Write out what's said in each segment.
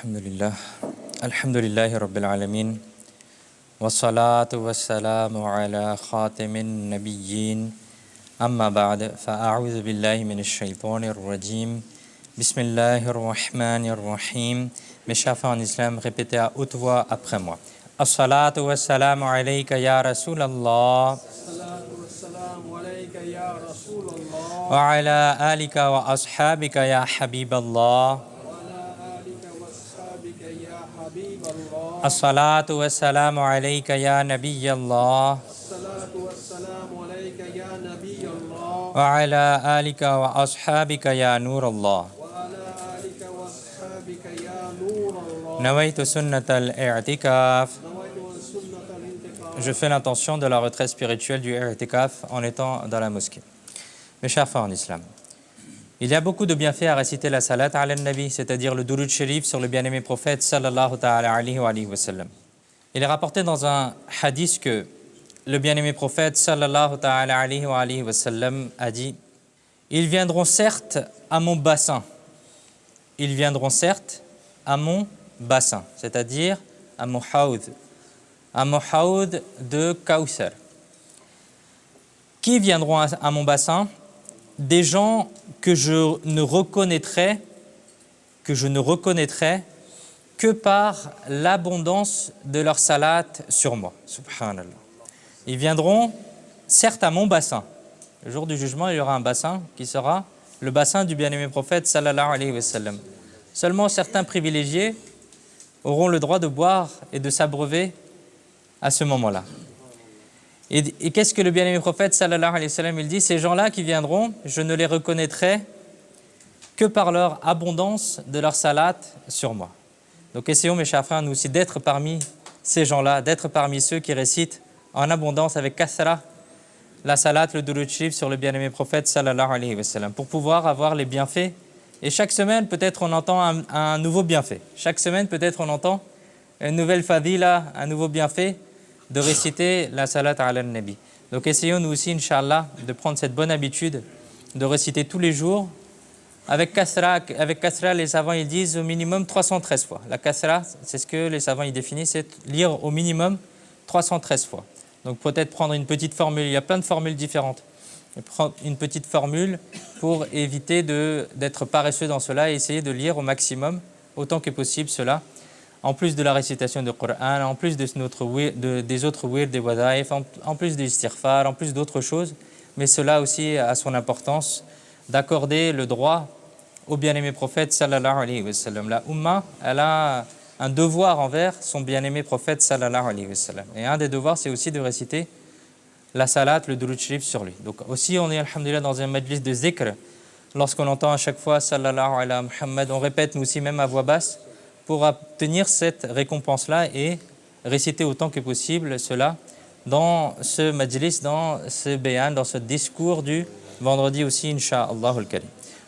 Alhamdulillah. Alhamdulillahi Rabbil Alamin. Wassalatu wassalamu ala khatamin nabiyyin. Amma ba'd. Fa'a'udhu billahi minash shaytanir rajim. Bismillahir rahmanir rahim. Mes chers frères en islam, répétez à haute voix après moi. As-salatu wassalamu alayka ya Rasulallah. Wa ala alika wa ashabika ya Habiballah. As-salatu wassalamu alayka ya Nabiyallah. Wa ala alika wa ashabika ya Nurallah. Nawaitu sunnat al-i'tikaf. Je fais l'intention de la retraite spirituelle du i'tikaf en étant dans la mosquée. Mes chers frères en islam, il y a beaucoup de bienfaits à réciter la salat ala nabi, c'est-à-dire le durud sharif sur le bien-aimé prophète sallallahu ta'ala alayhi wa sallam. Il est rapporté dans un hadith que le bien-aimé prophète sallallahu ta'ala alayhi wa sallam a dit: ils viendront certes à mon bassin. Ils viendront certes à mon bassin, c'est-à-dire à mon haoud de Kawthar. Qui viendront à mon bassin? Des gens que je ne reconnaîtrai que par l'abondance de leur salat sur moi. Subhanallah. Ils viendront certes à mon bassin. Le jour du jugement, il y aura un bassin qui sera le bassin du bien-aimé prophète sallallahu alayhi wa sallam. Seulement certains privilégiés auront le droit de boire et de s'abreuver à ce moment-là. Et qu'est-ce que le bien-aimé prophète sallallahu alayhi wa sallam il dit? Ces gens-là qui viendront, je ne les reconnaîtrai que par leur abondance de leur salat sur moi. Donc essayons, mes chers frères, nous aussi d'être parmi ces gens-là, d'être parmi ceux qui récitent en abondance avec kathra la salat, le durud sharif sur le bien-aimé prophète sallallahu alayhi wa sallam, pour pouvoir avoir les bienfaits. Et chaque semaine, peut-être on entend un nouveau bienfait. Chaque semaine, peut-être on entend une nouvelle fadila, un nouveau bienfait de réciter la salat ala nabi. Donc essayons nous aussi, Inch'Allah, de prendre cette bonne habitude de réciter tous les jours. Avec kathra, les savants ils disent au minimum 313 fois. La kathra, c'est ce que les savants ils définissent, c'est lire au minimum 313 fois. Donc peut-être prendre une petite formule, il y a plein de formules différentes. Prendre une petite formule pour éviter d'être paresseux dans cela et essayer de lire au maximum, autant que possible cela. En plus de la récitation du Coran, en plus des autres wird, des wadaif, en plus des istighfar, en plus d'autres choses, mais cela aussi a son importance d'accorder le droit au bien-aimé prophète sallallahu alayhi wa sallam. La Ummah, elle a un devoir envers son bien-aimé prophète sallallahu alayhi wa sallam. Et un des devoirs, c'est aussi de réciter la salat, le durud sharif sur lui. Donc aussi, on est, alhamdulillah, dans un majlis de zikr. Lorsqu'on entend à chaque fois sallallahu alayhi wa Muhammad, on répète nous aussi même à voix basse, pour obtenir cette récompense-là et réciter autant que possible cela dans ce majlis, dans ce bayan, dans ce discours du vendredi aussi, Inch'Allah al-Karim.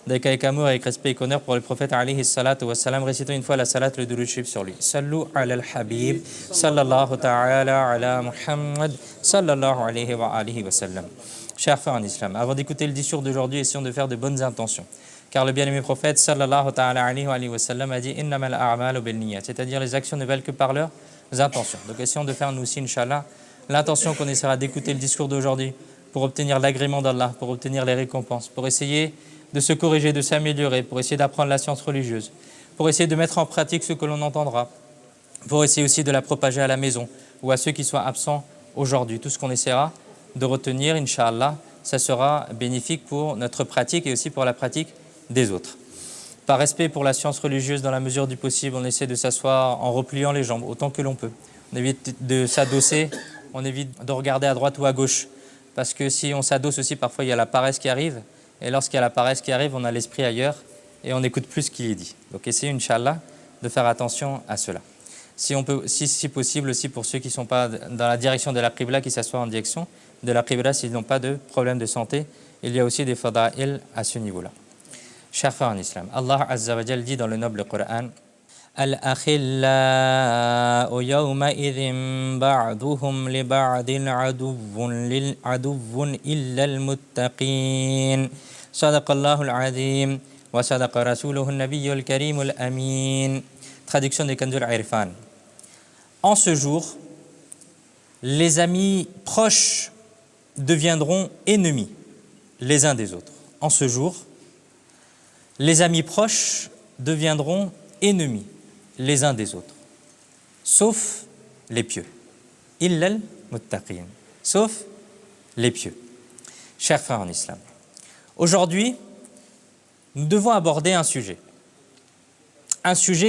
Avec amour, avec respect et honneur pour le prophète alayhi salatu wa salam, récitons une fois la salat, le durud sharif sur lui. Sallu ala al-habib, sallallahu ta'ala ala Muhammad, sallallahu alayhi wa alihi wa sallam. Chers frères en islam, avant d'écouter le discours d'aujourd'hui, essayons de faire de bonnes intentions. Car le bien-aimé prophète sallallahu ta'ala alayhi wa sallam a dit innamal a'malu binniyat, c'est-à-dire les actions ne valent que par leurs intentions. Donc essayons de faire nous aussi, Inch'Allah, l'intention qu'on essaiera d'écouter le discours d'aujourd'hui pour obtenir l'agrément d'Allah, pour obtenir les récompenses, pour essayer de se corriger, de s'améliorer, pour essayer d'apprendre la science religieuse, pour essayer de mettre en pratique ce que l'on entendra, pour essayer aussi de la propager à la maison ou à ceux qui soient absents aujourd'hui. Tout ce qu'on essaiera de retenir, Inch'Allah, ça sera bénéfique pour notre pratique et aussi pour la pratique des autres. Par respect pour la science religieuse, dans la mesure du possible, on essaie de s'asseoir en repliant les jambes autant que l'on peut. On évite de s'adosser, on évite de regarder à droite ou à gauche. Parce que si on s'adosse aussi, parfois il y a la paresse qui arrive. Et lorsqu'il y a la paresse qui arrive, on a l'esprit ailleurs et on n'écoute plus ce qui est dit. Donc essayez, Inch'Allah, de faire attention à cela. Si possible aussi pour ceux qui ne sont pas dans la direction de la qibla, qui s'assoient en direction de la qibla s'ils n'ont pas de problème de santé. Il y a aussi des fada'il à ce niveau-là. Chers frères en islam, Allah Azza wa Jal dit dans le noble Coran: Al-akhillau yawma'idhin ba'duhum li ba'din aduwwun illa al-muttaqin. Sadaqallahu al-azim wa sadaqa rasuluhu an-nabiyyul karimul amin. traduction de Kanzul Irfan. En ce jour, les amis proches deviendront ennemis les uns des autres. En ce jour, les amis proches deviendront ennemis les uns des autres, sauf les pieux. Illal muttaqin, sauf les pieux. Chers frères en islam, aujourd'hui, nous devons aborder un sujet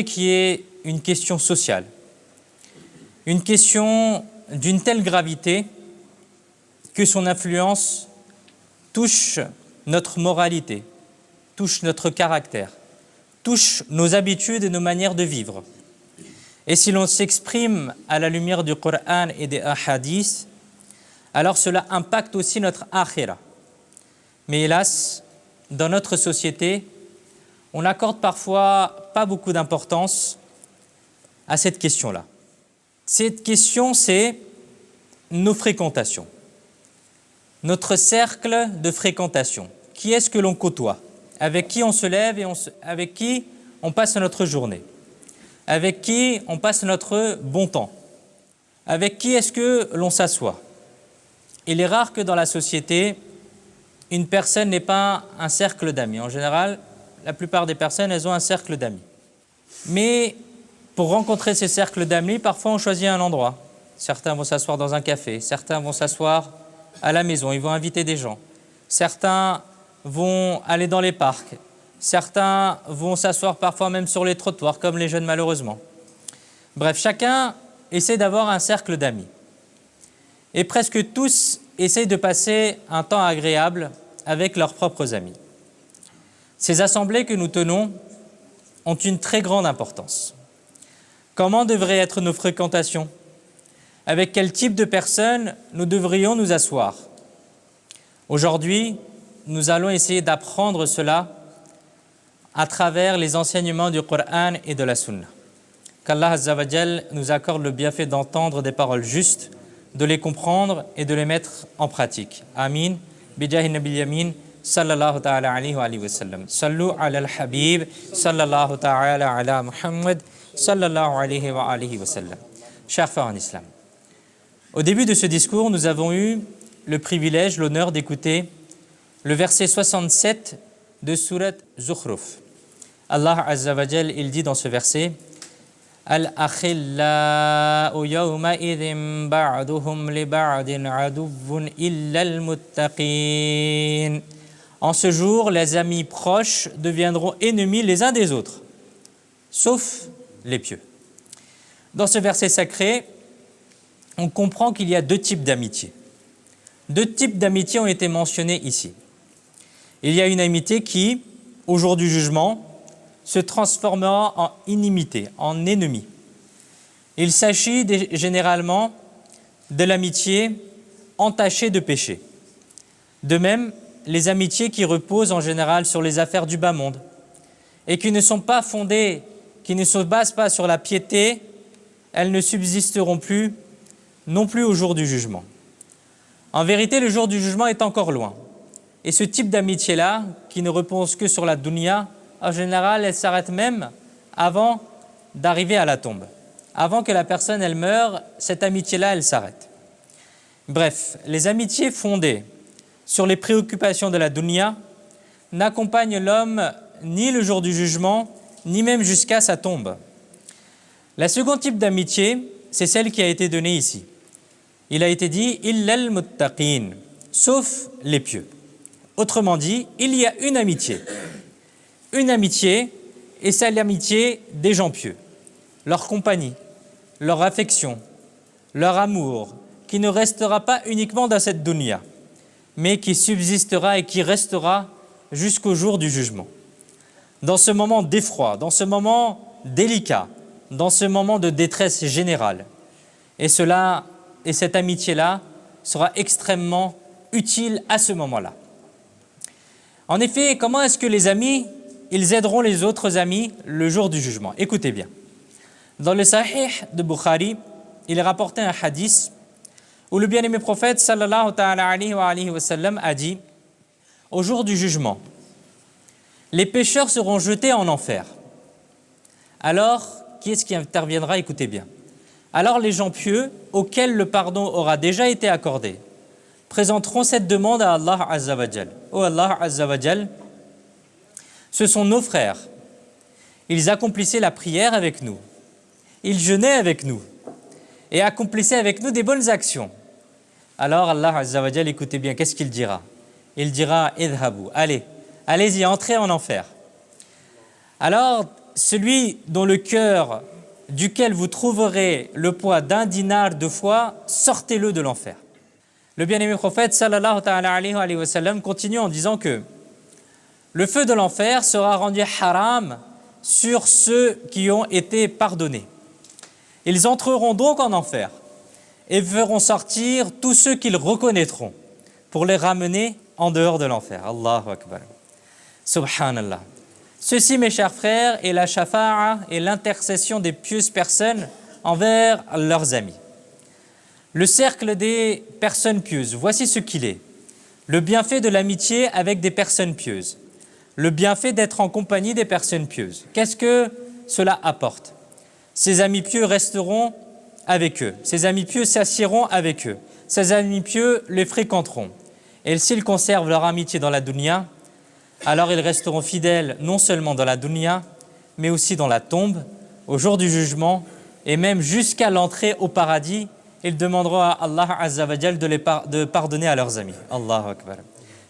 qui est une question sociale, une question d'une telle gravité que son influence touche notre moralité, touche notre caractère, touche nos habitudes et nos manières de vivre. Et si l'on s'exprime à la lumière du Coran et des hadiths, alors cela impacte aussi notre akhira. Mais hélas, dans notre société, on n'accorde parfois pas beaucoup d'importance à cette question-là. Cette question, c'est nos fréquentations, notre cercle de fréquentation. Qui est-ce que l'on côtoie? Avec qui on se lève et avec qui on passe notre journée? Avec qui on passe notre bon temps? Avec qui est-ce que l'on s'assoit? Il est rare que dans la société, une personne n'ait pas un cercle d'amis. En général, la plupart des personnes, elles ont un cercle d'amis. Mais pour rencontrer ces cercles d'amis, parfois on choisit un endroit. Certains vont s'asseoir dans un café, certains vont s'asseoir à la maison, ils vont inviter des gens. Certains vont aller dans les parcs, certains vont s'asseoir parfois même sur les trottoirs, comme les jeunes malheureusement. Bref, chacun essaie d'avoir un cercle d'amis. Et presque tous essayent de passer un temps agréable avec leurs propres amis. Ces assemblées que nous tenons ont une très grande importance. Comment devraient être nos fréquentations? Avec quel type de personnes nous devrions nous asseoir? Aujourd'hui, nous allons essayer d'apprendre cela à travers les enseignements du Coran et de la Sunna. Qu'Allah Azza wa Jal nous accorde le bienfait d'entendre des paroles justes, de les comprendre et de les mettre en pratique. Amin. Bijahi Nabil Yamin, sallallahu ta'ala alayhi wa sallam. Sallu ala al-Habib, sallallahu ta'ala ala Muhammad, sallallahu alayhi wa sallam. Chers frères en islam, au début de ce discours, nous avons eu le privilège, l'honneur d'écouter le verset 67 de Surat Zukhruf. Allah Azza wa Jal, il dit dans ce verset: Al-akhillau yawma idhin ba'duhum li ba'din aduwwun illa al-muttaqin. En ce jour, les amis proches deviendront ennemis les uns des autres, sauf les pieux. Dans ce verset sacré, on comprend qu'il y a deux types d'amitié. Deux types d'amitié ont été mentionnés ici. Il y a une amitié qui, au jour du jugement, se transformera en inimité, en ennemi. Il s'agit généralement de l'amitié entachée de péché. De même, les amitiés qui reposent en général sur les affaires du bas monde et qui ne sont pas fondées, qui ne se basent pas sur la piété, elles ne subsisteront plus non plus au jour du jugement. En vérité, le jour du jugement est encore loin. Et ce type d'amitié-là, qui ne repose que sur la dunya, en général, elle s'arrête même avant d'arriver à la tombe. Avant que la personne, elle meure, cette amitié-là, elle s'arrête. Bref, les amitiés fondées sur les préoccupations de la dunya n'accompagnent l'homme ni le jour du jugement, ni même jusqu'à sa tombe. La seconde type d'amitié, c'est celle qui a été donnée ici. Il a été dit « illal muttaqin », sauf les pieux. Autrement dit, il y a une amitié. Une amitié, et c'est l'amitié des gens pieux. Leur compagnie, leur affection, leur amour, qui ne restera pas uniquement dans cette dunya, mais qui subsistera et qui restera jusqu'au jour du jugement. Dans ce moment d'effroi, dans ce moment délicat, dans ce moment de détresse générale. Et cette amitié-là sera extrêmement utile à ce moment-là. En effet, comment est-ce que les amis, ils aideront les autres amis le jour du jugement? Écoutez bien. Dans le Sahih de Bukhari, il est rapporté un hadith où le bien-aimé prophète sallallahu ta'ala alayhi wa sallam a dit: au jour du jugement, les pécheurs seront jetés en enfer. Alors qui est-ce qui interviendra? Écoutez bien. Alors les gens pieux, auxquels le pardon aura déjà été accordé, présenteront cette demande à Allah Azza wa Jal. Oh Allah Azza wa Jal, ce sont nos frères. Ils accomplissaient la prière avec nous. Ils jeûnaient avec nous. Et accomplissaient avec nous des bonnes actions. Alors Allah Azza wa Jal, écoutez bien, qu'est-ce qu'il dira? Il dira, idhabu, allez-y, entrez en enfer. Alors, celui dont le cœur duquel vous trouverez le poids d'un dinar de foi, sortez-le de l'enfer. Le bien-aimé prophète sallallahu alayhi wa sallam continue en disant que le feu de l'enfer sera rendu haram sur ceux qui ont été pardonnés. Ils entreront donc en enfer et feront sortir tous ceux qu'ils reconnaîtront pour les ramener en dehors de l'enfer. Allahu Akbar. Subhanallah. Ceci, mes chers frères, est la shafa'a et l'intercession des pieuses personnes envers leurs amis. Le cercle des personnes pieuses, voici ce qu'il est. Le bienfait de l'amitié avec des personnes pieuses. Le bienfait d'être en compagnie des personnes pieuses. Qu'est-ce que cela apporte? Ces amis pieux resteront avec eux. Ces amis pieux s'assieront avec eux. Ces amis pieux les fréquenteront. Et s'ils conservent leur amitié dans la dunya, alors ils resteront fidèles non seulement dans la dunya, mais aussi dans la tombe, au jour du jugement, et même jusqu'à l'entrée au paradis. Ils demanderont à Allah Azza wa Jal de pardonner à leurs amis. Allahu Akbar.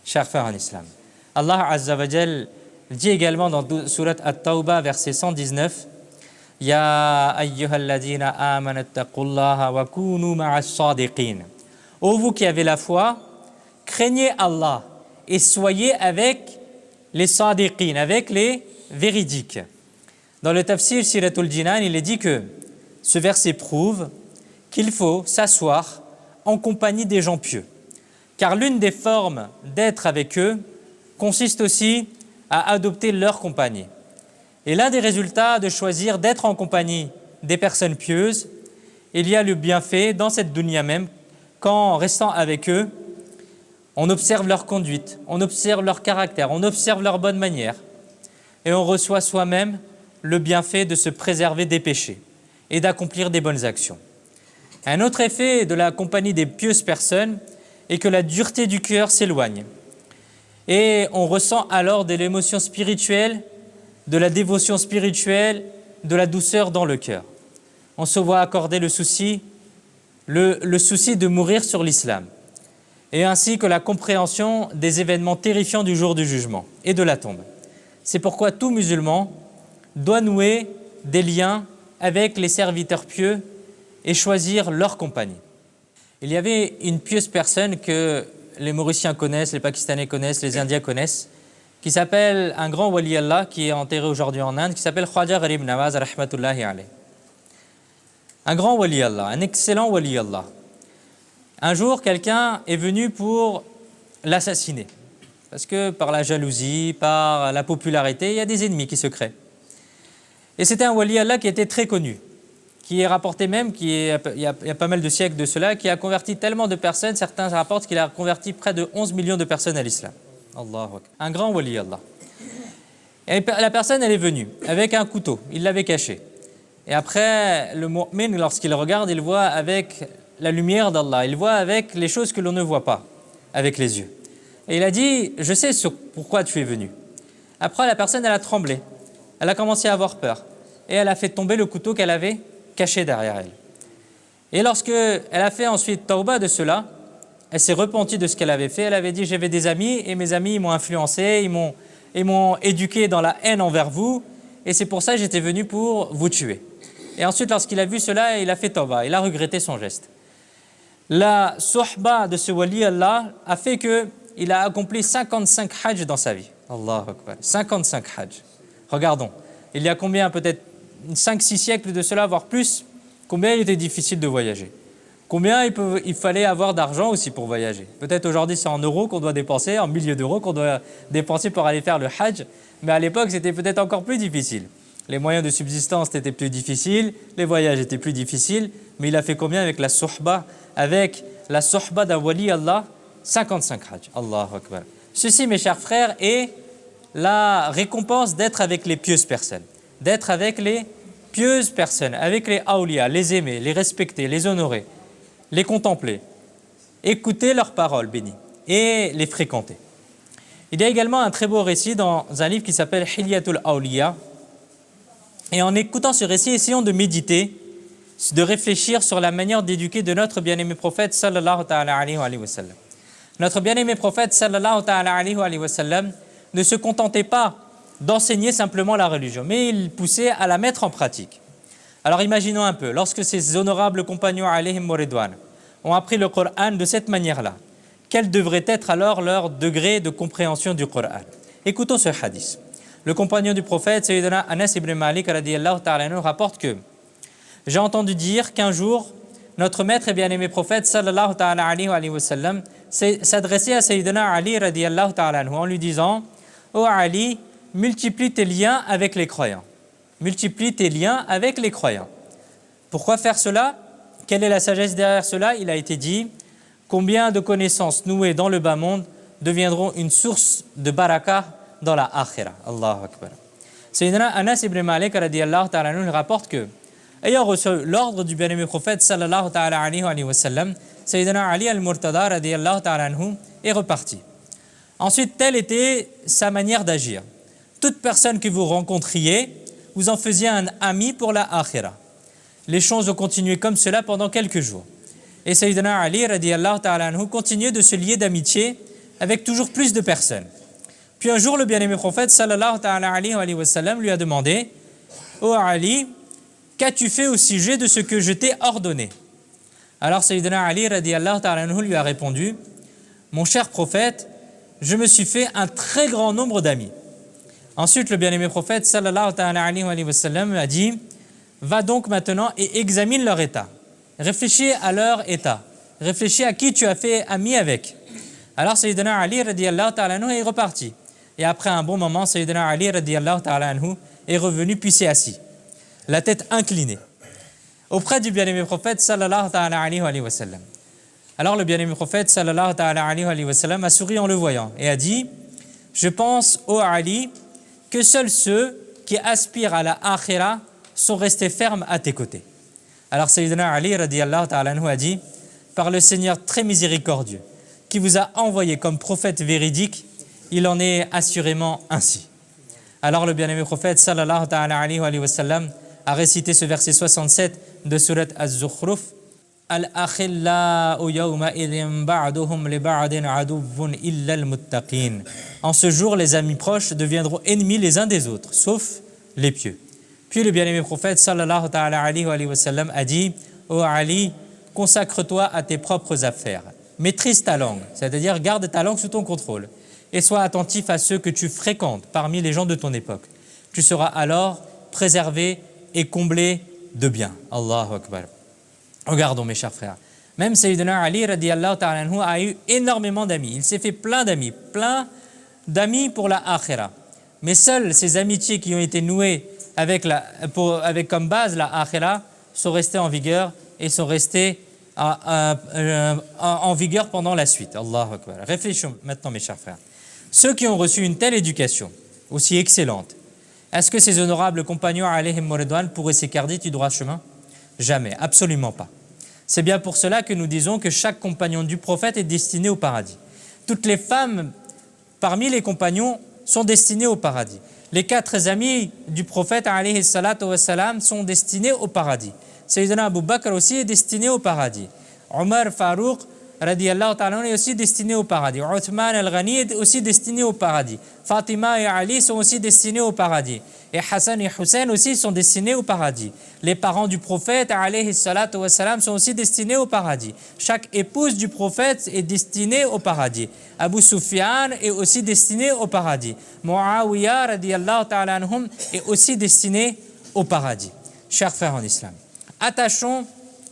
Chers frères en islam, Allah Azza wa Jal dit également dans Surat At-Tawbah, verset 119, « Ya ayyuhalladhina amanattaqullaha wa kunu ma'as sadiqin » Ô vous qui avez la foi, craignez Allah et soyez avec les sadiqin, avec les véridiques. Dans le tafsir Siratul Jinan, il est dit que ce verset prouve qu'il faut s'asseoir en compagnie des gens pieux. Car l'une des formes d'être avec eux consiste aussi à adopter leur compagnie. Et l'un des résultats de choisir d'être en compagnie des personnes pieuses, il y a le bienfait dans cette dunya même, qu'en restant avec eux, on observe leur conduite, on observe leur caractère, on observe leurs bonnes manières et on reçoit soi-même le bienfait de se préserver des péchés et d'accomplir des bonnes actions. Un autre effet de la compagnie des pieuses personnes est que la dureté du cœur s'éloigne et on ressent alors de l'émotion spirituelle, de la dévotion spirituelle, de la douceur dans le cœur. On se voit accorder le souci de mourir sur l'islam, et ainsi que la compréhension des événements terrifiants du jour du jugement et de la tombe. C'est pourquoi tout musulman doit nouer des liens avec les serviteurs pieux et choisir leur compagnie. Il y avait une pieuse personne que les Mauriciens connaissent, les Pakistanais connaissent, les Indiens connaissent, qui s'appelle un grand wali Allah qui est enterré aujourd'hui en Inde, qui s'appelle Khwaja Gharib Nawaz rahmatullahi alayh. Un grand wali Allah, un excellent wali Allah. Un jour, quelqu'un est venu pour l'assassiner. Parce que par la jalousie, par la popularité, il y a des ennemis qui se créent. Et c'était un wali Allah qui était très connu, qui est rapporté même, il y a pas mal de siècles de cela, qui a converti tellement de personnes, certains rapportent qu'il a converti près de 11 millions de personnes à l'islam. Allahu Akbar. Un grand wali Allah. Et la personne, elle est venue avec un couteau, il l'avait caché. Et après, le mu'min, lorsqu'il regarde, il voit avec la lumière d'Allah, il voit avec les choses que l'on ne voit pas, avec les yeux. Et il a dit, je sais pourquoi tu es venu. Après, la personne, elle a tremblé, elle a commencé à avoir peur, et elle a fait tomber le couteau qu'elle avait caché derrière elle. Et lorsqu'elle a fait ensuite tawbah de cela, elle s'est repentie de ce qu'elle avait fait, elle avait dit, j'avais des amis, et mes amis m'ont influencé, ils m'ont éduqué dans la haine envers vous, et c'est pour ça que j'étais venu pour vous tuer. Et ensuite, lorsqu'il a vu cela, il a fait tawbah, il a regretté son geste. La sohba de ce wali Allah a fait qu'il a accompli 55 hajj dans sa vie. Allahu Akbar. 55 hajj. Regardons, il y a combien, peut-être 5-6 siècles de cela, voire plus, combien il était difficile de voyager. Combien il fallait avoir d'argent aussi pour voyager. Peut-être aujourd'hui c'est en euros qu'on doit dépenser, en milliers d'euros qu'on doit dépenser pour aller faire le hajj, mais à l'époque c'était peut-être encore plus difficile. Les moyens de subsistance étaient plus difficiles, les voyages étaient plus difficiles, mais il a fait combien avec la sohba? Avec la sohba d'un wali Allah, 55 hajj. Allahu Akbar. Ceci, mes chers frères, est la récompense d'être avec les pieuses personnes, d'être avec les pieuses personnes, avec les awliya, les aimer, les respecter, les honorer, les contempler, écouter leurs paroles bénies et les fréquenter. Il y a également un très beau récit dans un livre qui s'appelle Hilyatul Awliya. Et en écoutant ce récit, essayons de méditer, de réfléchir sur la manière d'éduquer de notre bien-aimé prophète sallallahu ta'ala alayhi wa sallam. Notre bien-aimé prophète sallallahu ta'ala alayhi wa sallam ne se contentait pas d'enseigner simplement la religion, mais il poussait à la mettre en pratique. Alors imaginons un peu, lorsque ces honorables compagnons alayhim wa ridwan ont appris le Coran de cette manière-là, quel devrait être alors leur degré de compréhension du Coran? Écoutons ce hadith. Le compagnon du prophète, Sayyidina Anas ibn Malik radiyallahu ta'ala anhu, rapporte que j'ai entendu dire qu'un jour, notre maître et bien-aimé prophète sallallahu ta'ala alayhi wa sallam s'adressait à Sayyidina Ali radiyallahu ta'ala anhu en lui disant: Ô Ali, multiplie tes liens avec les croyants. Multiplie tes liens avec les croyants. Pourquoi faire cela? Quelle est la sagesse derrière cela? Il a été dit: combien de connaissances nouées dans le bas monde deviendront une source de baraka dans la akhira. Allahu Akbar. Sayyidina Anas ibn Malik radiyallahu ta'ala anhu rapporte que, ayant reçu l'ordre du bien-aimé prophète sallallahu ta'ala alayhi wa sallam, Sayyidina Ali al-Murtada radiyallahu ta'ala anhu est reparti. Ensuite, telle était sa manière d'agir. Toute personne que vous rencontriez, vous en faisiez un ami pour la akhira. Les choses ont continué comme cela pendant quelques jours. Et Sayyidina Ali radiyallahu ta'ala anhu continuait de se lier d'amitié avec toujours plus de personnes. Puis un jour, le bien-aimé prophète sallallahu ta'ala alayhi wa sallam lui a demandé: Ô Ali, qu'as-tu fait au sujet de ce que je t'ai ordonné? Alors Sayyidina Ali radiyallahu ta'ala anhu lui a répondu: Mon cher prophète, je me suis fait un très grand nombre d'amis. Ensuite, le bien-aimé prophète sallallahu ta'ala alayhi wa sallam a dit: Va donc maintenant et examine leur état. Réfléchis à leur état. Réfléchis à qui tu as fait ami avec. Alors Sayyidina Ali radiyallahu ta'ala anhu est reparti. Et après un bon moment, Sayyidina Ali radiyallahu ta'ala anhu est revenu puis s'est assis, la tête inclinée, auprès du bien-aimé prophète sallallahu ta'ala alayhi wa sallam. Alors le bien-aimé prophète sallallahu ta'ala alayhi wa sallam a souri en le voyant et a dit: Je pense, ô Ali, que seuls ceux qui aspirent à la akhira sont restés fermes à tes côtés. Alors Sayyidina Ali radiyallahu ta'ala anhu a dit: Par le Seigneur très miséricordieux, qui vous a envoyé comme prophète véridique, il en est assurément ainsi. Alors le bien-aimé prophète sallallahu ta'ala alayhi wa sallam a récité ce verset 67 de Surat Az-Zukhruf: Al-akhillau yawma idhin ba'duhum li ba'din aduwwun illa al-muttaqin. En ce jour, les amis proches deviendront ennemis les uns des autres, sauf les pieux. Puis le bien-aimé prophète sallallahu ta'ala alayhi wa sallam a dit: Ô Ali, consacre-toi à tes propres affaires. Maîtrise ta langue, c'est-à-dire garde ta langue sous ton contrôle, et sois attentif à ceux que tu fréquentes parmi les gens de ton époque. Tu seras alors préservé et comblé de bien. Allahu Akbar. Regardons mes chers frères, même Sayyidina Ali radiyallahu ta'ala anhu a eu énormément d'amis. Il s'est fait plein d'amis pour la akhira. Mais seules ces amitiés qui ont été nouées avec comme base la akhira sont restées en vigueur et sont restées en vigueur pendant la suite. Allahu Akbar. Réfléchissons maintenant mes chers frères. Ceux qui ont reçu une telle éducation, aussi excellente, est-ce que ces honorables compagnons alayhim wa ridwan pourraient s'écarter du droit chemin? Jamais, absolument pas. C'est bien pour cela que nous disons que chaque compagnon du prophète est destiné au paradis. Toutes les femmes parmi les compagnons sont destinées au paradis. Les 4 amis du prophète alayhi salatu wa salam sont destinés au paradis. Sayyidina Abu Bakr aussi est destiné au paradis. Omar Farouk radiyallahu ta'ala est aussi destiné au paradis. Uthman al-Ghani est aussi destiné au paradis. Fatima et Ali sont aussi destinés au paradis. Et Hassan et Hussein aussi sont destinés au paradis. Les parents du prophète alayhi salatu wa salam sont aussi destinés au paradis. Chaque épouse du prophète est destinée au paradis. Abu Sufyan est aussi destiné au paradis. Muawiyah radiyallahu ta'ala anhum est aussi destiné au paradis. Chers frères en islam, attachons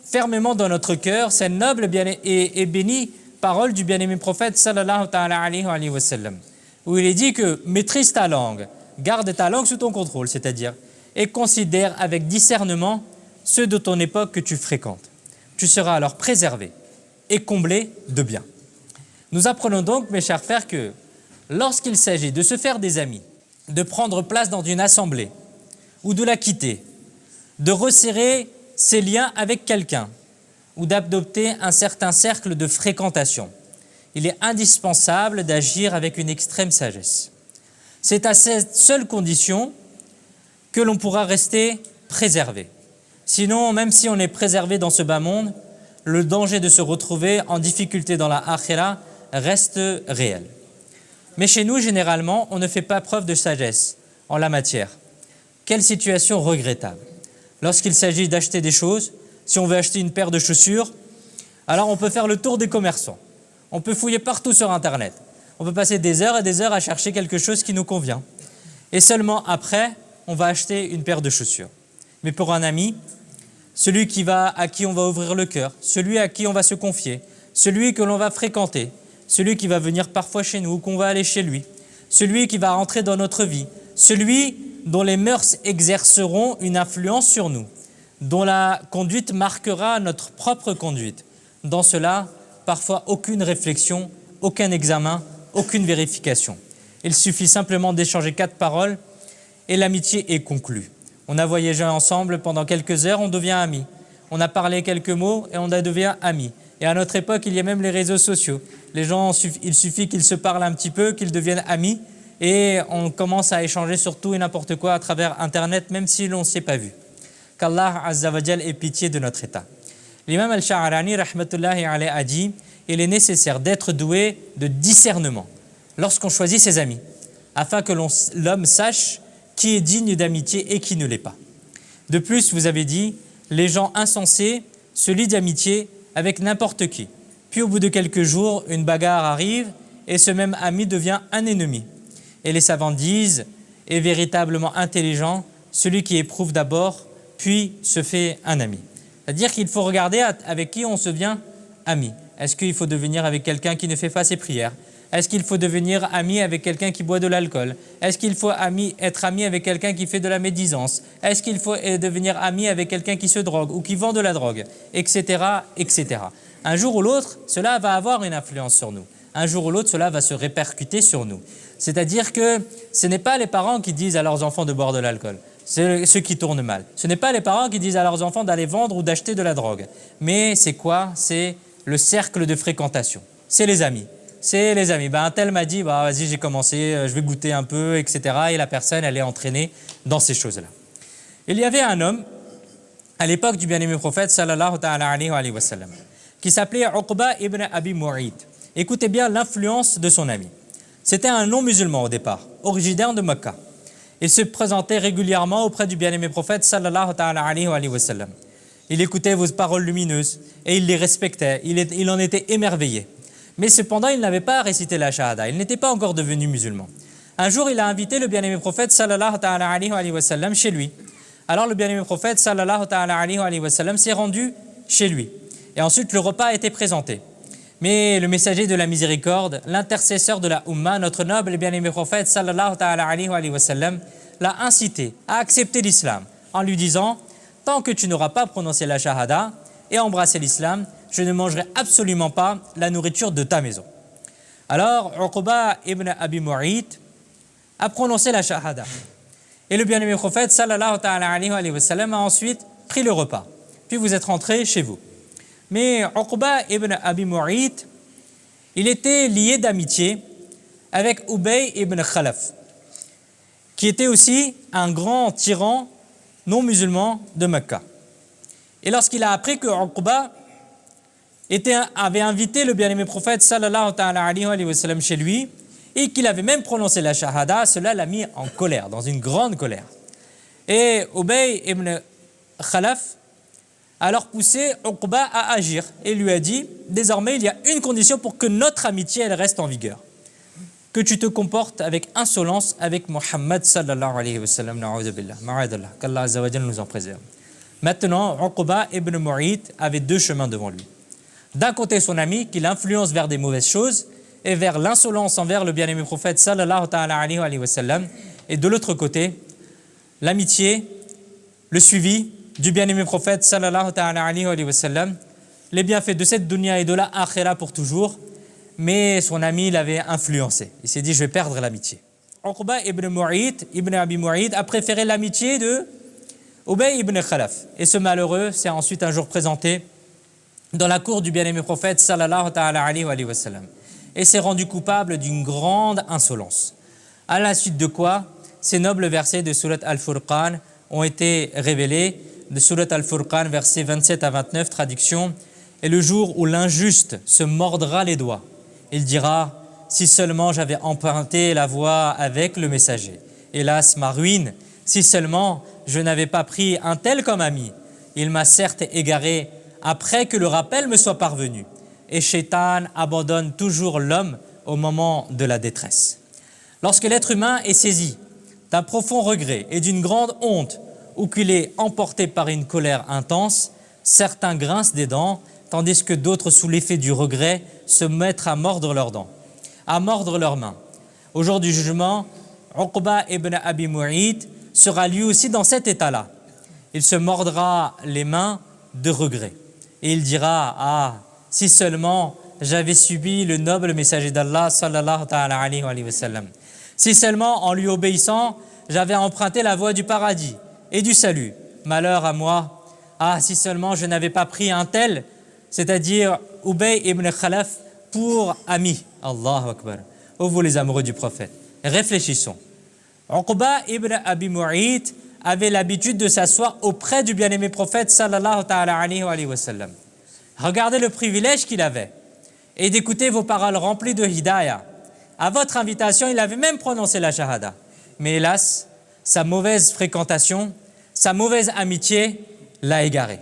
fermement dans notre cœur ces nobles et bénies paroles du bien-aimé prophète sallallahu ta'ala alayhi wa sallam, où il est dit que maîtrise ta langue, garde ta langue sous ton contrôle, c'est-à-dire, et considère avec discernement ceux de ton époque que tu fréquentes. Tu seras alors préservé et comblé de bien. Nous apprenons donc, mes chers frères, que lorsqu'il s'agit de se faire des amis, de prendre place dans une assemblée ou de la quitter, de resserrer ses liens avec quelqu'un ou d'adopter un certain cercle de fréquentation, il est indispensable d'agir avec une extrême sagesse. C'est à cette seule condition que l'on pourra rester préservé. Sinon, même si on est préservé dans ce bas monde, le danger de se retrouver en difficulté dans la akhira reste réel. Mais chez nous, généralement, on ne fait pas preuve de sagesse en la matière. Quelle situation regrettable. Lorsqu'il s'agit d'acheter des choses, si on veut acheter une paire de chaussures, alors on peut faire le tour des commerçants. On peut fouiller partout sur Internet. On peut passer des heures et des heures à chercher quelque chose qui nous convient. Et seulement après, on va acheter une paire de chaussures. Mais pour un ami, celui à qui on va ouvrir le cœur, celui à qui on va se confier, celui que l'on va fréquenter, celui qui va venir parfois chez nous ou qu'on va aller chez lui, celui qui va rentrer dans notre vie, celui dont les mœurs exerceront une influence sur nous, dont la conduite marquera notre propre conduite. Dans cela, parfois aucune réflexion, aucun examen, aucune vérification. Il suffit simplement d'échanger 4 paroles et l'amitié est conclue. On a voyagé ensemble pendant quelques heures, on devient amis. On a parlé quelques mots et on devient amis. Et à notre époque, il y a même les réseaux sociaux. Les gens, il suffit qu'ils se parlent un petit peu, qu'ils deviennent amis et on commence à échanger sur tout et n'importe quoi à travers Internet, même si l'on ne s'est pas vu. Qu'Allah Azza wa Jal ait pitié de notre état. L'imam Al-Sha'arani, rahmatullahi alayhi, a dit « Il est nécessaire d'être doué de discernement lorsqu'on choisit ses amis, afin que l'homme sache qui est digne d'amitié et qui ne l'est pas. » De plus, vous avez dit « Les gens insensés se lient d'amitié avec n'importe qui. Puis au bout de quelques jours, une bagarre arrive et ce même ami devient un ennemi. » Et les savants disent « Est véritablement intelligent celui qui éprouve d'abord, puis se fait un ami. » C'est-à-dire qu'il faut regarder avec qui on se devient ami. Est-ce qu'il faut devenir avec quelqu'un qui ne fait pas ses prières? Est-ce qu'il faut devenir ami avec quelqu'un qui boit de l'alcool? Est-ce qu'il faut être ami avec quelqu'un qui fait de la médisance? Est-ce qu'il faut devenir ami avec quelqu'un qui se drogue ou qui vend de la drogue? Etc., etc. Un jour ou l'autre, cela va avoir une influence sur nous. Un jour ou l'autre, cela va se répercuter sur nous. C'est-à-dire que ce n'est pas les parents qui disent à leurs enfants de boire de l'alcool. C'est ceux qui tournent mal. Ce n'est pas les parents qui disent à leurs enfants d'aller vendre ou d'acheter de la drogue. Mais c'est quoi? C'est le cercle de fréquentation. C'est les amis. C'est les amis. Un tel m'a dit, vas-y, j'ai commencé, je vais goûter un peu, etc. Et la personne, elle est entraînée dans ces choses-là. Il y avait un homme, à l'époque du bien-aimé prophète, sallallahu ta'ala alayhi wa sallam, qui s'appelait Uqba ibn Abi Mu'ayt. Écoutez bien l'influence de son ami. C'était un non-musulman au départ, originaire de Mecca. Il se présentait régulièrement auprès du bien-aimé prophète sallallahu ta'ala alayhi wa sallam. Il écoutait vos paroles lumineuses et il les respectait, il en était émerveillé. Mais cependant, il n'avait pas récité la shahada, il n'était pas encore devenu musulman. Un jour, il a invité le bien-aimé prophète sallallahu ta'ala alayhi wa sallam chez lui. Alors le bien-aimé prophète sallallahu ta'ala alayhi wa sallam s'est rendu chez lui. Et ensuite, le repas a été présenté. Mais le messager de la miséricorde, l'intercesseur de la Ummah, notre noble et bien-aimé prophète sallallahu ta'ala alayhi wa sallam, l'a incité à accepter l'islam en lui disant « Tant que tu n'auras pas prononcé la shahada et embrassé l'islam, je ne mangerai absolument pas la nourriture de ta maison. » Alors, Uqba ibn Abi Mu'ayt a prononcé la shahada. Et le bien-aimé prophète sallallahu ta'ala alayhi wa sallam a ensuite pris le repas. Puis vous êtes rentrés chez vous. Mais Uqba ibn Abi Mu'ayt, il était lié d'amitié avec Ubay ibn Khalaf, qui était aussi un grand tyran non-musulman de Mecca. Et lorsqu'il a appris que Uqba avait invité le bien-aimé prophète sallallahu ta'ala alayhi wa sallam chez lui et qu'il avait même prononcé la shahada, cela l'a mis en colère, dans une grande colère. Et Ubay ibn Khalaf a alors poussé Uqba à agir et lui a dit « Désormais, il y a une condition pour que notre amitié elle reste en vigueur. Que tu te comportes avec insolence avec Muhammad sallallahu alayhi wa sallam, na'udhu billah, ma'adallah, qu'Allah azza wa jalla nous en préserve. » Maintenant, Uqba ibn Mu'ayt avait 2 chemins devant lui. D'un côté, son ami qui l'influence vers des mauvaises choses et vers l'insolence envers le bien-aimé prophète sallallahu ta'ala alayhi wa sallam. Et de l'autre côté, l'amitié, le suivi du bien-aimé prophète sallallahu ta'ala alayhi wa sallam, les bienfaits de cette dunya et de la akhira pour toujours. Mais son ami l'avait influencé. Il s'est dit, je vais perdre l'amitié. Uqba ibn Mu'ayt, ibn Abi Mu'ayt, a préféré l'amitié de Ubay ibn Khalaf. Et ce malheureux s'est ensuite un jour présenté dans la cour du bien-aimé prophète sallallahu ta'ala alayhi wa sallam et s'est rendu coupable d'une grande insolence. À la suite de quoi, ces nobles versets de Surat Al-Furqan ont été révélés, de Surat Al-Furqan, versets 27 à 29, traduction, « Et le jour où l'injuste se mordra les doigts, il dira, si seulement j'avais emprunté la voie avec le messager. Hélas, ma ruine, si seulement je n'avais pas pris un tel comme ami. Il m'a certes égaré après que le rappel me soit parvenu. Et Shaitan abandonne toujours l'homme au moment de la détresse. » Lorsque l'être humain est saisi d'un profond regret et d'une grande honte ou qu'il est emporté par une colère intense, certains grincent des dents, tandis que d'autres, sous l'effet du regret, se mettent à mordre leurs dents, à mordre leurs mains. Au jour du jugement, Uqba ibn Abi Mu'ayt sera lui aussi dans cet état-là. Il se mordra les mains de regret et il dira « Ah, si seulement j'avais subi le noble messager d'Allah sallallahu ta'ala alayhi wa sallam. Si seulement en lui obéissant, j'avais emprunté la voie du paradis et du salut. Malheur à moi. Ah, si seulement je n'avais pas pris un tel, c'est-à-dire Ubay ibn Khalaf, pour ami. Allahu Akbar. Ô vous les amoureux du prophète, réfléchissons. Uqba ibn Abi Mu'ayt avait l'habitude de s'asseoir auprès du bien-aimé prophète sallallahu ta'ala alayhi wa sallam. Regardez le privilège qu'il avait et d'écouter vos paroles remplies de hidayah. À votre invitation, il avait même prononcé la shahada. Mais hélas, sa mauvaise fréquentation, sa mauvaise amitié l'a égaré.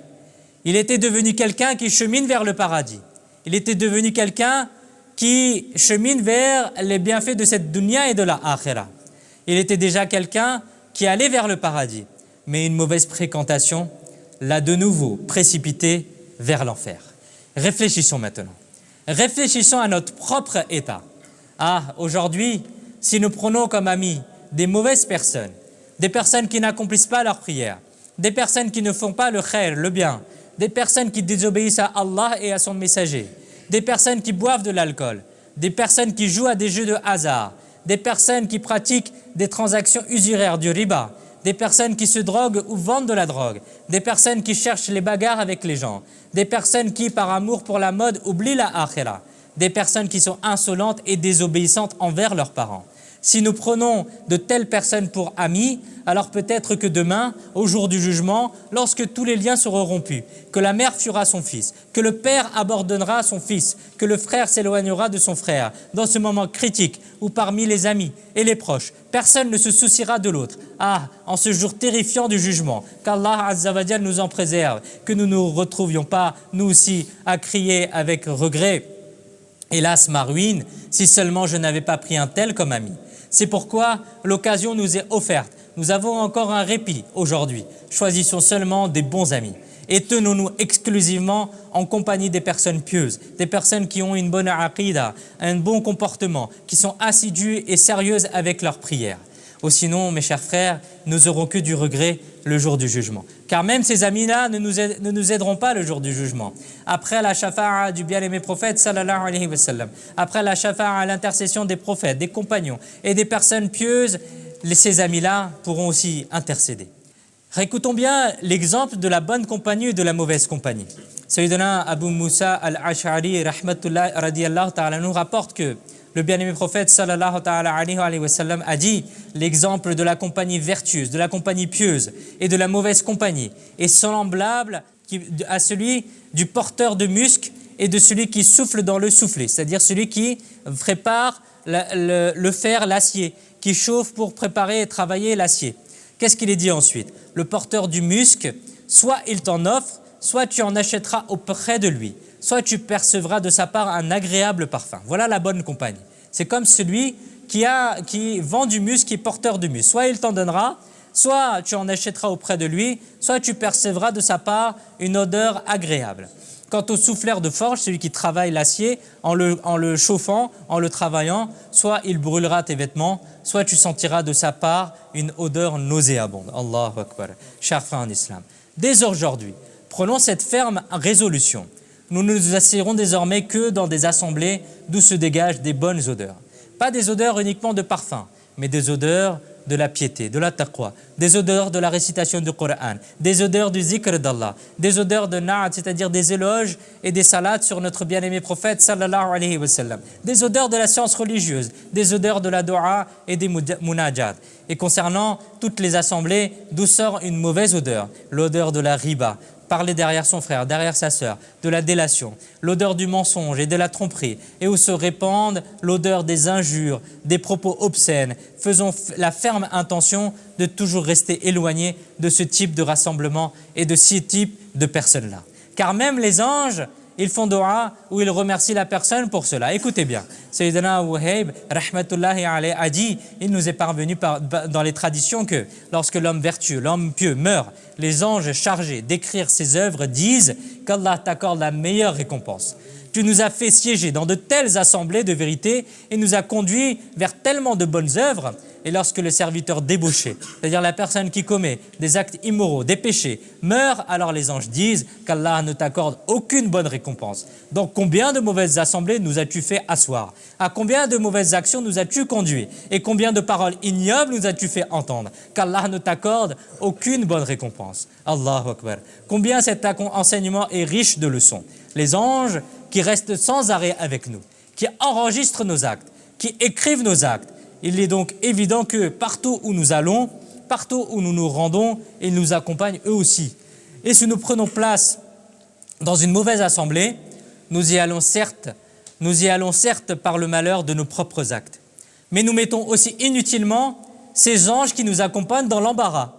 Il était devenu quelqu'un qui chemine vers le paradis. Il était devenu quelqu'un qui chemine vers les bienfaits de cette dunya et de la akhira. Il était déjà quelqu'un qui allait vers le paradis. Mais une mauvaise fréquentation l'a de nouveau précipité vers l'enfer. Réfléchissons maintenant. Réfléchissons à notre propre état. Ah, aujourd'hui, si nous prenons comme amis des mauvaises personnes, des personnes qui n'accomplissent pas leurs prières, des personnes qui ne font pas le khair, le bien, des personnes qui désobéissent à Allah et à son messager, des personnes qui boivent de l'alcool, des personnes qui jouent à des jeux de hasard, des personnes qui pratiquent des transactions usuraires du riba, des personnes qui se droguent ou vendent de la drogue, des personnes qui cherchent les bagarres avec les gens, des personnes qui, par amour pour la mode, oublient la akhira, des personnes qui sont insolentes et désobéissantes envers leurs parents. Si nous prenons de telles personnes pour amis, alors peut-être que demain, au jour du jugement, lorsque tous les liens seront rompus, que la mère fuira son fils, que le père abandonnera son fils, que le frère s'éloignera de son frère, dans ce moment critique où parmi les amis et les proches, personne ne se souciera de l'autre. Ah, en ce jour terrifiant du jugement, qu'Allah Azza wa Jal nous en préserve, que nous ne nous retrouvions pas, nous aussi, à crier avec regret. Hélas, ma ruine, si seulement je n'avais pas pris un tel comme ami. C'est pourquoi l'occasion nous est offerte. Nous avons encore un répit aujourd'hui. Choisissons seulement des bons amis et tenons-nous exclusivement en compagnie des personnes pieuses, des personnes qui ont une bonne aqidah, un bon comportement, qui sont assidues et sérieuses avec leurs prières. Ou sinon, mes chers frères, nous n'aurons que du regret le jour du jugement. Car même ces amis-là ne nous aideront pas le jour du jugement. Après la shafa'a du bien-aimé prophète, sallallahu alayhi wa sallam, après la shafa'a à l'intercession des prophètes, des compagnons et des personnes pieuses, ces amis-là pourront aussi intercéder. Récoutons bien l'exemple de la bonne compagnie et de la mauvaise compagnie. Sayyidina Abu Musa al-Ash'ari, rahmatullah, radiyallahu ta'ala, nous rapporte que le bien-aimé prophète sallallahu ta'ala alayhi wa sallam a dit l'exemple de la compagnie vertueuse, de la compagnie pieuse et de la mauvaise compagnie est semblable à celui du porteur de musc et de celui qui souffle dans le soufflet, c'est-à-dire celui qui prépare le fer, l'acier, qui chauffe pour préparer et travailler l'acier. Qu'est-ce qu'il est dit ensuite? Le porteur du musc, soit il t'en offre, soit tu en achèteras auprès de lui, soit tu percevras de sa part un agréable parfum. Voilà la bonne compagnie. C'est comme celui qui vend du musc, qui est porteur de musc. Soit il t'en donnera, soit tu en achèteras auprès de lui, soit tu percevras de sa part une odeur agréable. Quant au souffleur de forge, celui qui travaille l'acier, en le chauffant, en le travaillant, soit il brûlera tes vêtements, soit tu sentiras de sa part une odeur nauséabonde. Allahu Akbar. Chers frères en islam, dès aujourd'hui, prenons cette ferme résolution. Nous ne nous asseoirons désormais que dans des assemblées d'où se dégagent des bonnes odeurs. Pas des odeurs uniquement de parfum, mais des odeurs de la piété, de la taqwa, des odeurs de la récitation du Coran, des odeurs du zikr d'Allah, des odeurs de na'at, c'est-à-dire des éloges et des salats sur notre bien-aimé prophète sallallahu alayhi wa sallam, des odeurs de la science religieuse, des odeurs de la dua et des munajat. Et concernant toutes les assemblées d'où sort une mauvaise odeur, l'odeur de la riba, parler derrière son frère, derrière sa sœur, de la délation, l'odeur du mensonge et de la tromperie, et où se répandent l'odeur des injures, des propos obscènes. Faisons la ferme intention de toujours rester éloignés de ce type de rassemblement et de ce type de personnes-là. Car même les anges, ils font dua où ils remercient la personne pour cela. Écoutez bien, Sayyidina Wahib, rahmatullahi alayhi, a dit, il nous est parvenu dans les traditions que lorsque l'homme vertueux, l'homme pieux meurt, les anges chargés d'écrire ses œuvres disent qu'Allah t'accorde la meilleure récompense. Tu nous as fait siéger dans de telles assemblées de vérité et nous as conduits vers tellement de bonnes œuvres. Et lorsque le serviteur débauché, c'est-à-dire la personne qui commet des actes immoraux, des péchés, meurt, alors les anges disent qu'Allah ne t'accorde aucune bonne récompense. Donc combien de mauvaises assemblées nous as-tu fait asseoir? À combien de mauvaises actions nous as-tu conduit? Et combien de paroles ignobles nous as-tu fait entendre? Qu'Allah ne t'accorde aucune bonne récompense. Allahu Akbar. Combien cet enseignement est riche de leçons. Les anges qui restent sans arrêt avec nous, qui enregistrent nos actes, qui écrivent nos actes. Il est donc évident que partout où nous allons, partout où nous nous rendons, ils nous accompagnent eux aussi. Et si nous prenons place dans une mauvaise assemblée, nous y allons certes par le malheur de nos propres actes. Mais nous mettons aussi inutilement ces anges qui nous accompagnent dans l'embarras.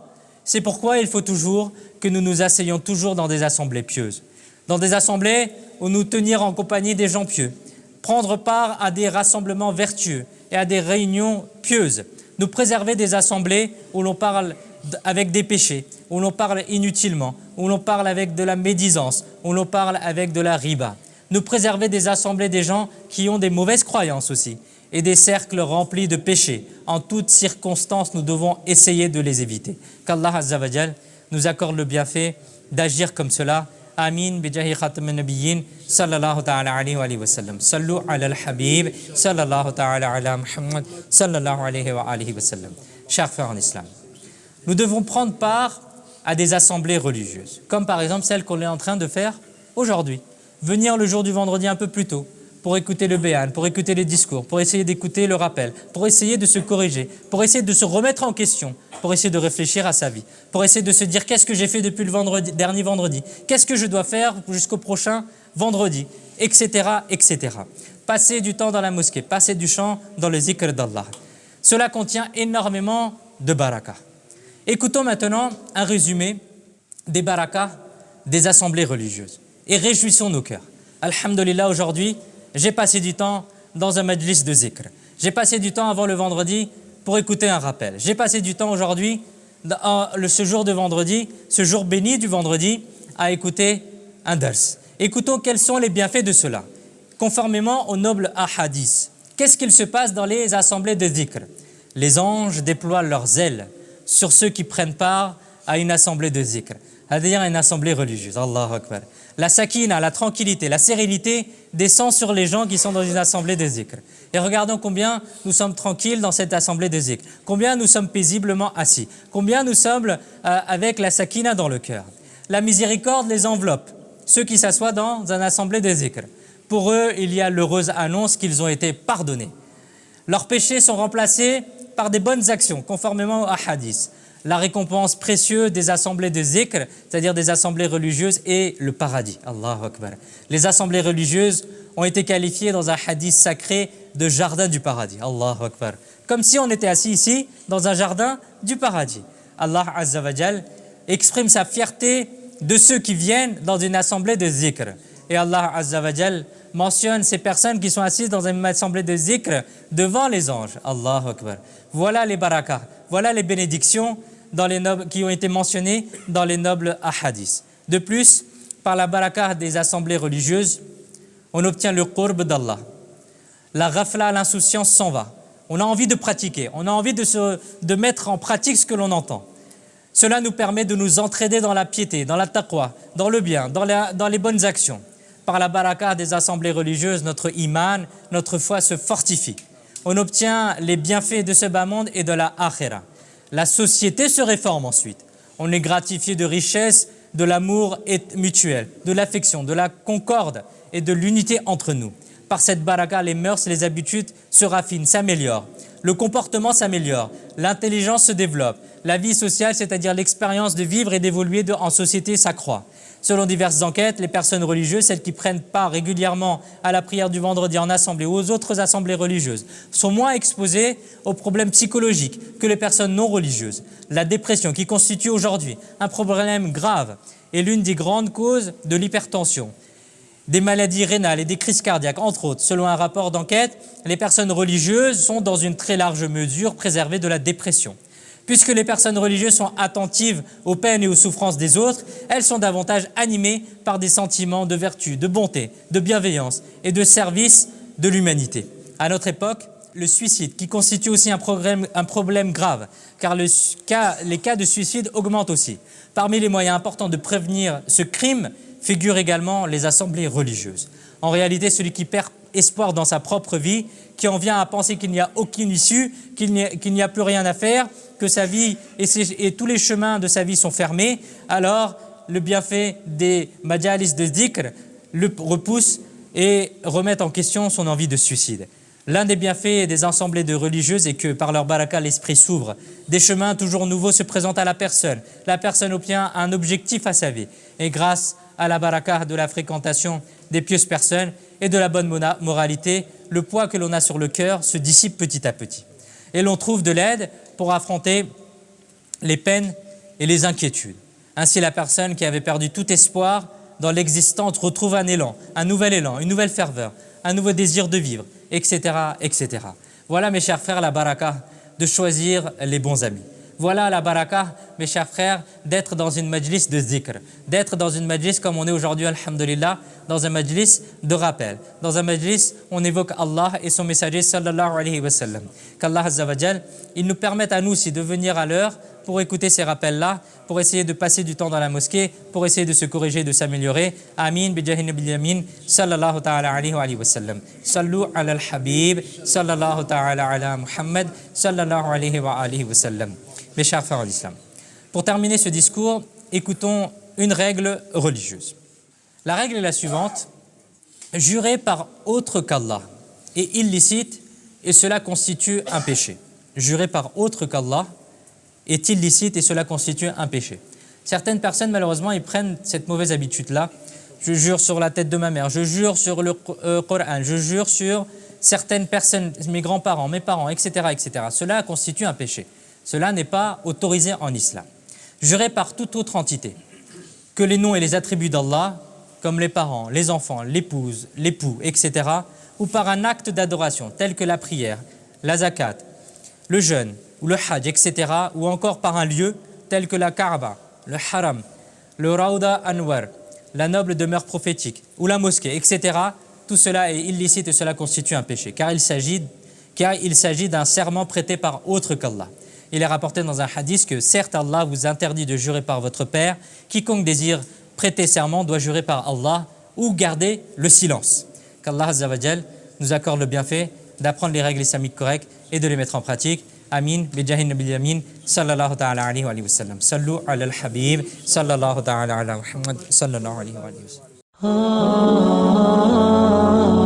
C'est pourquoi il faut toujours que nous nous asseyions toujours dans des assemblées pieuses. Dans des assemblées où nous tenir en compagnie des gens pieux, prendre part à des rassemblements vertueux et à des réunions pieuses, nous préserver des assemblées où l'on parle avec des péchés, où l'on parle inutilement, où l'on parle avec de la médisance, où l'on parle avec de la riba. Nous préserver des assemblées des gens qui ont des mauvaises croyances aussi et des cercles remplis de péchés. En toutes circonstances, nous devons essayer de les éviter. Qu'Allah Azza wa Jal nous accorde le bienfait d'agir comme cela. Amin bijahi khatam an-nabiyyin sallallahu ta'ala alayhi wa sallam. Sallu ala al-habib sallallahu ta'ala ala Muhammad sallallahu alayhi wa sallam. Chers frères en islam, nous devons prendre part à des assemblées religieuses, comme par exemple celle qu'on est en train de faire aujourd'hui. Venir le jour du vendredi un peu plus tôt pour écouter le béan, pour écouter les discours, pour essayer d'écouter le rappel, pour essayer de se corriger, pour essayer de se remettre en question, pour essayer de réfléchir à sa vie, pour essayer de se dire qu'est-ce que j'ai fait depuis le dernier vendredi, qu'est-ce que je dois faire jusqu'au prochain vendredi, etc., etc. Passer du temps dans la mosquée, passer du temps dans le zikr d'Allah. Cela contient énormément de barakah. Écoutons maintenant un résumé des barakahs des assemblées religieuses et réjouissons nos cœurs. Alhamdulillah, aujourd'hui, j'ai passé du temps dans un majlis de zikr. J'ai passé du temps avant le vendredi pour écouter un rappel. J'ai passé du temps aujourd'hui, ce jour de vendredi, ce jour béni du vendredi, à écouter un dars. Écoutons quels sont les bienfaits de cela. Conformément au noble ahadith, qu'est-ce qu'il se passe dans les assemblées de zikr? Les anges déploient leurs ailes sur ceux qui prennent part à une assemblée de zikr, c'est-à-dire une assemblée religieuse. Allahu Akbar. La sakina, la tranquillité, la sérénité descend sur les gens qui sont dans une assemblée de zikr. Et regardons combien nous sommes tranquilles dans cette assemblée de zikr, combien nous sommes paisiblement assis, combien nous sommes avec la sakina dans le cœur. La miséricorde les enveloppe, ceux qui s'assoient dans une assemblée de zikr. Pour eux, il y a l'heureuse annonce qu'ils ont été pardonnés. Leurs péchés sont remplacés par des bonnes actions, conformément au hadith. La récompense précieuse des assemblées de zikr, c'est-à-dire des assemblées religieuses, et le paradis. Allahu Akbar. Les assemblées religieuses ont été qualifiées dans un hadith sacré de jardin du paradis. Allahu Akbar. Comme si on était assis ici dans un jardin du paradis. Allah Azza wa Jal exprime sa fierté de ceux qui viennent dans une assemblée de zikr. Et Allah Azza wa Jal mentionne ces personnes qui sont assises dans une assemblée de zikr devant les anges. Allahu Akbar. Voilà les barakahs, voilà les bénédictions qui ont été mentionnées dans les nobles ahadiths. De plus, par la barakah des assemblées religieuses, on obtient le qurb d'Allah. La ghafla, l'insouciance s'en va. On a envie de pratiquer, on a envie de mettre en pratique ce que l'on entend. Cela nous permet de nous entraider dans la piété, dans la taqwa, dans le bien, dans les bonnes actions. Par la barakah des assemblées religieuses, notre iman, notre foi se fortifie. On obtient les bienfaits de ce bas monde et de la akhira. La société se réforme ensuite. On est gratifié de richesses, de l'amour mutuel, de l'affection, de la concorde et de l'unité entre nous. Par cette baraka, les mœurs et les habitudes se raffinent, s'améliorent. Le comportement s'améliore, l'intelligence se développe, la vie sociale, c'est-à-dire l'expérience de vivre et d'évoluer en société, s'accroît. Selon diverses enquêtes, les personnes religieuses, celles qui prennent part régulièrement à la prière du vendredi en assemblée ou aux autres assemblées religieuses, sont moins exposées aux problèmes psychologiques que les personnes non religieuses. La dépression, qui constitue aujourd'hui un problème grave, est l'une des grandes causes de l'hypertension, des maladies rénales et des crises cardiaques, entre autres. Selon un rapport d'enquête, les personnes religieuses sont dans une très large mesure préservées de la dépression. Puisque les personnes religieuses sont attentives aux peines et aux souffrances des autres, elles sont davantage animées par des sentiments de vertu, de bonté, de bienveillance et de service de l'humanité. À notre époque, le suicide, qui constitue aussi un problème grave, car les cas de suicide augmentent aussi. Parmi les moyens importants de prévenir ce crime figurent également les assemblées religieuses. En réalité, celui qui perd espoir dans sa propre vie, qui en vient à penser qu'il n'y a aucune issue, qu'il n'y a plus rien à faire, que sa vie et tous les chemins de sa vie sont fermés, alors le bienfait des majalis de dhikr le repousse et remet en question son envie de suicide. L'un des bienfaits des assemblées de religieuses est que par leur baraka, l'esprit s'ouvre. Des chemins toujours nouveaux se présentent à la personne. La personne obtient un objectif à sa vie. Et grâce à la baraka de la fréquentation des pieuses personnes et de la bonne moralité, le poids que l'on a sur le cœur se dissipe petit à petit. Et l'on trouve de l'aide pour affronter les peines et les inquiétudes. Ainsi, la personne qui avait perdu tout espoir dans l'existence retrouve un élan, un nouvel élan, une nouvelle ferveur, un nouveau désir de vivre, etc., etc. Voilà, mes chers frères, la baraka de choisir les bons amis. Voilà la baraka, mes chers frères, d'être dans une majlis de zikr, d'être dans une majlis comme on est aujourd'hui, alhamdulillah, dans un majlis de rappel, dans un majlis où on évoque Allah et son messager sallallahu alayhi wa sallam. Qu'Allah azza wa jal, il nous permette à nous aussi de venir à l'heure pour écouter ces rappels-là, pour essayer de passer du temps dans la mosquée, pour essayer de se corriger, de s'améliorer. Amin, bijahi nabil yamin, sallallahu ta'ala alayhi wa sallam. Sallu ala al-habib, sallallahu ta'ala ala Muhammad, sallallahu alayhi wa sallam. Mes chers frères en islam, pour terminer ce discours, écoutons une règle religieuse. La règle est la suivante: jurer par autre qu'Allah est illicite et cela constitue un péché. Jurer par autre qu'Allah est illicite et cela constitue un péché. Certaines personnes, malheureusement, ils prennent cette mauvaise habitude-là. Je jure sur la tête de ma mère, je jure sur le Coran, je jure sur certaines personnes, mes grands-parents, mes parents, etc., etc. Cela constitue un péché. Cela n'est pas autorisé en islam. Jurer par toute autre entité que les noms et les attributs d'Allah, comme les parents, les enfants, l'épouse, l'époux, etc., ou par un acte d'adoration tel que la prière, la zakat, le jeûne ou le hajj, etc., ou encore par un lieu tel que la Kaaba, le haram, le Rawda Anwar, la noble demeure prophétique, ou la mosquée, etc., tout cela est illicite et cela constitue un péché, car il s'agit d'un serment prêté par autre qu'Allah. Il est rapporté dans un hadith que certes Allah vous interdit de jurer par votre père, quiconque désire prêter serment doit jurer par Allah ou garder le silence. Qu'Allah Azza wa Jal nous accorde le bienfait d'apprendre les règles islamiques correctes et de les mettre en pratique. Amin, bijahi nabil yamin, sallallahu ta'ala alayhi wa sallam. Sallu ala al-habib, sallallahu ta'ala ala Muhammad, sallallahu alayhi wa sallam.